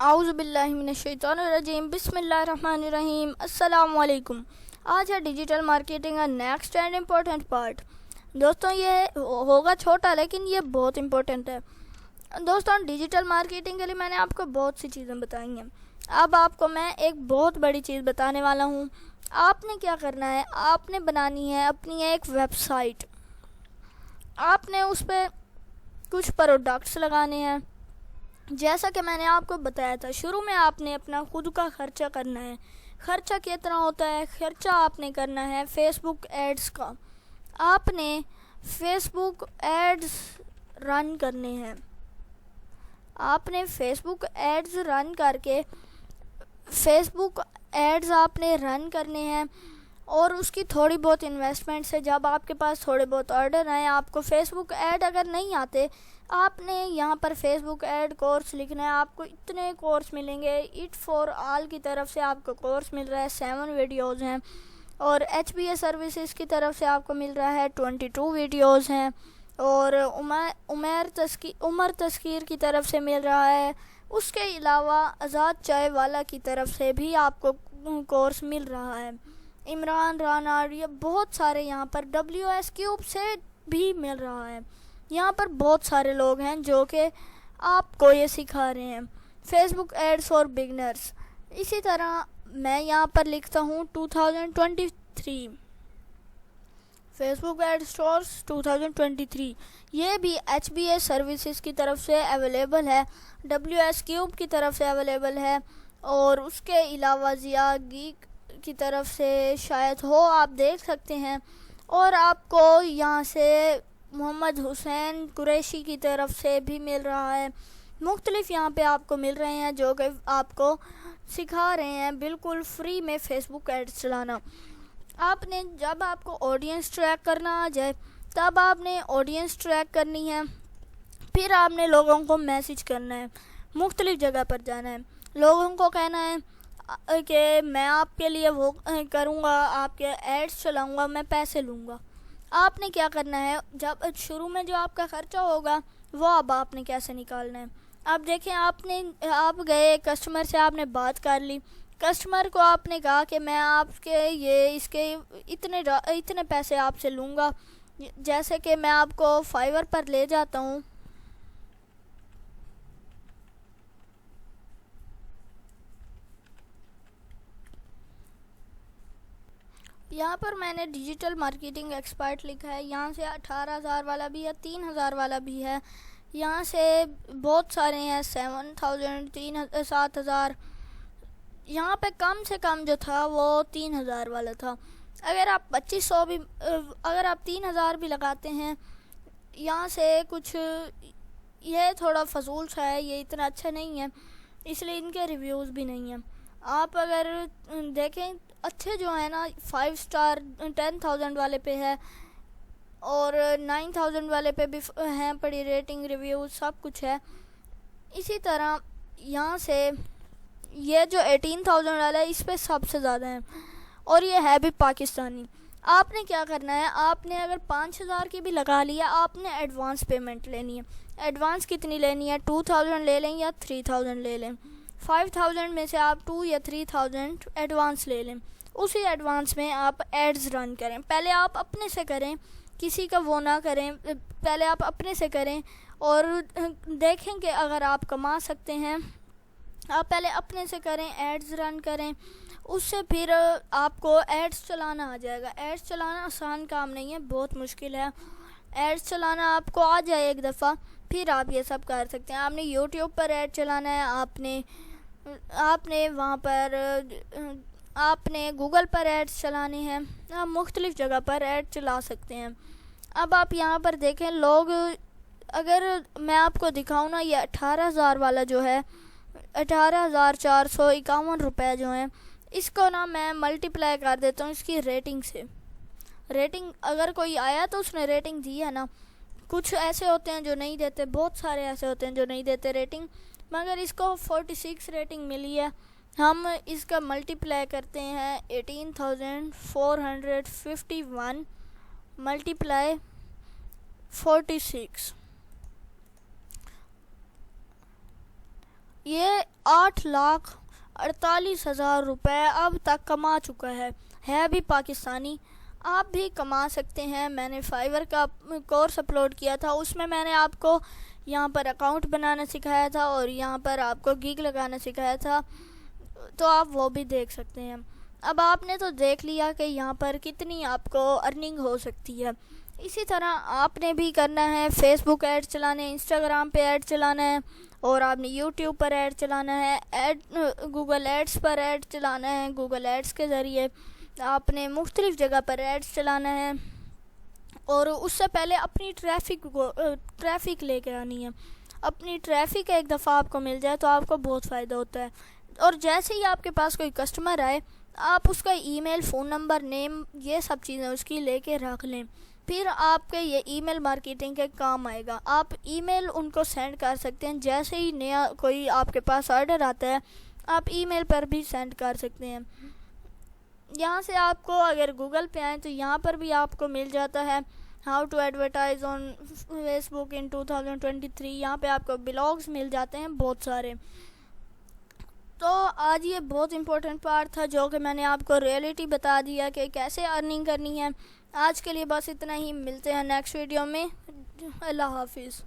اعوذ باللہ من الشیطان الرجیم بسم اللہ الرحمن الرحیم السلام علیکم۔ آج ہے ڈیجیٹل مارکیٹنگ کا نیکسٹ اینڈ امپورٹنٹ پارٹ۔ دوستوں یہ ہوگا چھوٹا لیکن یہ بہت امپورٹنٹ ہے۔ دوستوں ڈیجیٹل مارکیٹنگ کے لیے میں نے آپ کو بہت سی چیزیں بتائی ہیں۔ اب آپ کو میں ایک بہت بڑی چیز بتانے والا ہوں۔ آپ نے کیا کرنا ہے، آپ نے بنانی ہے اپنی ایک ویب سائٹ۔ آپ نے اس پہ کچھ پروڈکٹس لگانے ہیں۔ جیسا کہ میں نے آپ کو بتایا تھا شروع میں، آپ نے اپنا خود کا خرچہ کرنا ہے۔ خرچہ کتنا ہوتا ہے؟ خرچہ آپ نے کرنا ہے فیس بک ایڈز کا۔ آپ نے فیس بک ایڈز رن کرنے ہیں۔ آپ نے فیس بک ایڈز رن کر کے آپ نے رن کرنے ہیں، اور اس کی تھوڑی بہت انویسٹمنٹ سے جب آپ کے پاس تھوڑے بہت آرڈر آئیں، آپ کو فیس بک ایڈ اگر نہیں آتے، آپ نے یہاں پر فیس بک ایڈ کورس لکھنا ہے۔ آپ کو اتنے کورس ملیں گے۔ ایٹ فار آل کی طرف سے آپ کو کورس مل رہا ہے، 7 ویڈیوز ہیں، اور HBA سروسز کی طرف سے آپ کو مل رہا ہے 22 ویڈیوز ہیں، اور عمر تذکیر کی طرف سے مل رہا ہے۔ اس کے علاوہ آزاد چائے والا کی طرف سے بھی آپ کو کورس مل رہا ہے۔ عمران رانا، یہ بہت سارے یہاں پر WS کیوب سے بھی مل رہا ہے۔ یہاں پر بہت سارے لوگ ہیں جو کہ آپ کو یہ سکھا رہے ہیں، Facebook ads for beginners. اسی طرح میں یہاں پر لکھتا ہوں 2023 فیس بک ایڈز کورس 2023۔ یہ بھی HBA سروسز کی طرف سے اویلیبل ہے، WS کیوب کی طرف سے اویلیبل ہے، اور اس کے علاوہ ضیاء گیک کی طرف سے شاید ہو، آپ دیکھ سکتے ہیں۔ اور آپ کو یہاں سے محمد حسین قریشی کی طرف سے بھی مل رہا ہے۔ مختلف یہاں پہ آپ کو مل رہے ہیں جو کہ آپ کو سکھا رہے ہیں بالکل فری میں فیس بک ایڈز چلانا۔ آپ نے جب آپ کو آڈینس ٹریک کرنا آ جائے، تب آپ نے آڈینس ٹریک کرنی ہے۔ پھر آپ نے لوگوں کو میسج کرنا ہے، مختلف جگہ پر جانا ہے، لوگوں کو کہنا ہے کہ میں آپ کے لیے وہ کروں گا، آپ کے ایڈز چلاؤں گا، میں پیسے لوں گا۔ آپ نے کیا کرنا ہے، جب شروع میں جو آپ کا خرچہ ہوگا وہ اب آپ نے کیسے نکالنا ہے۔ اب دیکھیں، آپ گئے کسٹمر سے، آپ نے بات کر لی۔ کسٹمر کو آپ نے کہا کہ میں آپ کے اس کے اتنے پیسے آپ سے لوں گا، جیسے کہ میں آپ کو فائیور پر لے جاتا ہوں۔ یہاں پر میں نے ڈیجیٹل مارکیٹنگ ایکسپرٹ لکھا ہے۔ یہاں سے 18,000 والا بھی ہے، 3,000 والا بھی ہے۔ یہاں سے بہت سارے ہیں، 7,000، 7,000۔ یہاں پہ کم سے کم جو تھا وہ 3,000 والا تھا۔ اگر آپ 2,500 بھی، اگر آپ 3,000 بھی لگاتے ہیں، یہاں سے کچھ یہ تھوڑا فضول سا ہے، یہ اتنا اچھا نہیں ہے، اس لیے ان کے ریویوز بھی نہیں ہیں۔ آپ اگر دیکھیں اچھے جو ہیں نا، 5 سٹار 10,000 والے پہ ہے، اور 9,000 والے پہ بھی ہیں بڑی ریٹنگ، ریویوز سب کچھ ہے۔ اسی طرح یہاں سے یہ جو 18,000 والا ہے، اس پہ سب سے زیادہ ہیں، اور یہ ہے بھی پاکستانی۔ آپ نے کیا کرنا ہے، آپ نے اگر 5,000 کی بھی لگا لیا، آپ نے ایڈوانس پیمنٹ لینی ہے۔ ایڈوانس کتنی لینی ہے؟ 2,000 لے لیں یا 3,000 لے لیں۔ 5,000 میں سے آپ 2 یا 3,000 ایڈوانس لے لیں۔ اسی ایڈوانس میں آپ ایڈز رن کریں۔ پہلے آپ اپنے سے کریں، کسی کا وہ نہ کریں، پہلے آپ اپنے سے کریں، اور دیکھیں کہ اگر آپ کما سکتے ہیں، آپ پہلے اپنے سے کریں، ایڈز رن کریں، اس سے پھر آپ کو ایڈز چلانا آ جائے گا۔ ایڈز چلانا آسان کام نہیں ہے، بہت مشکل ہے۔ ایڈز چلانا آپ کو آ جائے ایک دفعہ، پھر آپ یہ سب کر سکتے ہیں۔ آپ نے یوٹیوب پر ایڈ چلانا ہے، آپ نے وہاں پر آپ نے گوگل پر ایڈز چلانے ہیں، آپ مختلف جگہ پر ایڈ چلا سکتے ہیں۔ اب آپ یہاں پر دیکھیں، لوگ اگر میں آپ کو دکھاؤں نا، یہ 18,000 والا جو ہے، 18,451 روپے جو ہیں، اس کو نا میں ملٹیپلائی کر دیتا ہوں اس کی ریٹنگ سے۔ ریٹنگ اگر کوئی آیا تو اس نے ریٹنگ دی ہے نا۔ کچھ ایسے ہوتے ہیں جو نہیں دیتے، بہت سارے ایسے ہوتے ہیں جو نہیں دیتے ریٹنگ، مگر اس کو 46 ریٹنگ ملی ہے۔ ہم اس کا ملٹیپلائی کرتے ہیں 18,451 ملٹیپلائی 46۔ یہ 8,48,000 روپے اب تک کما چکا ہے بھی پاکستانی. آپ بھی کما سکتے ہیں. میں نے فائیور کا کورس اپلوڈ کیا تھا، اس میں نے آپ کو یہاں پر اکاؤنٹ بنانا سکھایا تھا اور یہاں پر آپ کو گیگ لگانا سکھایا تھا، تو آپ وہ بھی دیکھ سکتے ہیں. اب آپ نے تو دیکھ لیا کہ یہاں پر کتنی آپ کو ارننگ ہو سکتی ہے. اسی طرح آپ نے بھی کرنا ہے. فیس بک ایڈ چلانے، انسٹاگرام پہ ایڈ چلانا ہے، اور آپ نے یوٹیوب پر ایڈ چلانا ہے، گوگل ایڈس پر ایڈ چلانا ہے. گوگل ایڈس کے ذریعے آپ نے مختلف جگہ پر ایڈس چلانا ہے، اور اس سے پہلے اپنی ٹریفک لے کے آنی ہے. اپنی ٹریفک ایک دفعہ آپ کو مل جائے تو آپ کو بہت فائدہ ہوتا ہے. اور جیسے ہی آپ کے پاس کوئی کسٹمر آئے، آپ اس کا ای میل، فون نمبر، نیم، یہ سب چیزیں اس کی لے کے رکھ لیں. پھر آپ کے یہ ای میل مارکیٹنگ کے کام آئے گا. آپ ای میل ان کو سینڈ کر سکتے ہیں. جیسے ہی نیا کوئی آپ کے پاس آرڈر آتا ہے، آپ ای میل پر بھی سینڈ کر سکتے ہیں. یہاں سے آپ کو اگر گوگل پہ آئیں تو یہاں پر بھی آپ کو مل جاتا ہے how to advertise on Facebook in 2023. یہاں پہ آپ کو بلاگز مل جاتے ہیں بہت سارے. تو آج یہ بہت امپورٹنٹ پارٹ تھا جو کہ میں نے آپ کو ریئلٹی بتا دیا کہ کیسے ارننگ کرنی ہے. آج کے لیے بس اتنا ہی. ملتے ہیں نیکسٹ ویڈیو میں. اللہ حافظ.